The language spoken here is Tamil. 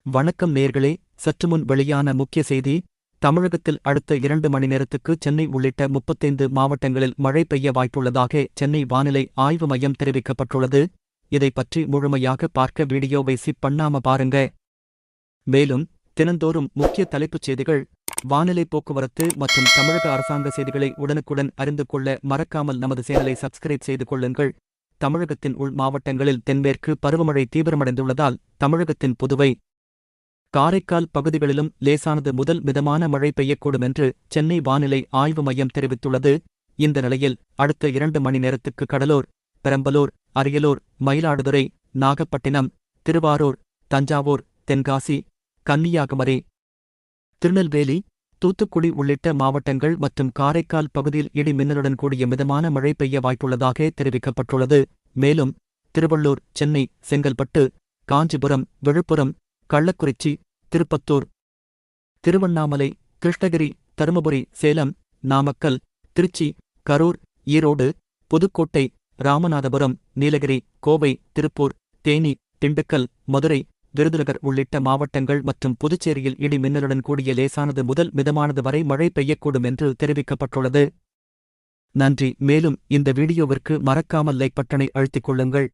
வணக்கம் நேர்களே. சற்றுமுன் வெளியான முக்கிய செய்தி. தமிழகத்தில் அடுத்த 2 மணி நேரத்துக்கு சென்னை உள்ளிட்ட 35 மாவட்டங்களில் மழை பெய்ய வாய்ப்புள்ளதாக சென்னை வானிலை ஆய்வு மையம் தெரிவிக்கப்பட்டுள்ளது. இதை பற்றி முழுமையாக பார்க்க வீடியோவை ஸ்கிப் பண்ணாம பாருங்க. மேலும் தினந்தோறும் முக்கிய தலைப்புச் செய்திகள், வானிலை, போக்குவரத்து மற்றும் தமிழக அரசாங்க செய்திகளை உடனுக்குடன் அறிந்து கொள்ள மறக்காமல் நமது சேனலை சப்ஸ்கிரைப் செய்து கொள்ளுங்கள். தமிழகத்தின் உள் மாவட்டங்களில் தென்மேற்கு பருவமழை தீவிரமடைந்துள்ளதால் தமிழகத்தின் புதுவை, காரைக்கால் பகுதிகளிலும் லேசானது முதல் மிதமான மழை பெய்யக்கூடும் என்று சென்னை வானிலை ஆய்வு மையம் தெரிவித்துள்ளது. இந்த நிலையில் அடுத்த 2 மணி நேரத்துக்கு கடலூர், பெரம்பலூர், அரியலூர், மயிலாடுதுறை, நாகப்பட்டினம், திருவாரூர், தஞ்சாவூர், தென்காசி, கன்னியாகுமரி, திருநெல்வேலி, தூத்துக்குடி உள்ளிட்ட மாவட்டங்கள் மற்றும் காரைக்கால் பகுதியில் இடி மின்னலுடன் கூடிய மிதமான மழை பெய்ய வாய்ப்புள்ளதாக தெரிவிக்கப்பட்டுள்ளது. மேலும் திருவள்ளூர், சென்னை, செங்கல்பட்டு, காஞ்சிபுரம், விழுப்புரம், கள்ளக்குறிச்சி, திருப்பத்தூர், திருவண்ணாமலை, கிருஷ்ணகிரி, தருமபுரி, சேலம், நாமக்கல், திருச்சி, கரூர், ஈரோடு, புதுக்கோட்டை, ராமநாதபுரம், நீலகிரி, கோவை, திருப்பூர், தேனி, திண்டுக்கல், மதுரை, விருதுநகர் உள்ளிட்ட மாவட்டங்கள் மற்றும் புதுச்சேரியில் இடி மின்னலுடன் கூடிய லேசானது முதல் மிதமானது வரை மழை பெய்யக்கூடும் என்று தெரிவிக்கப்பட்டுள்ளது. நன்றி. மேலும் இந்த வீடியோவிற்கு மறக்காமல் லைக் பட்டனை அழுத்திக் கொள்ளுங்கள்.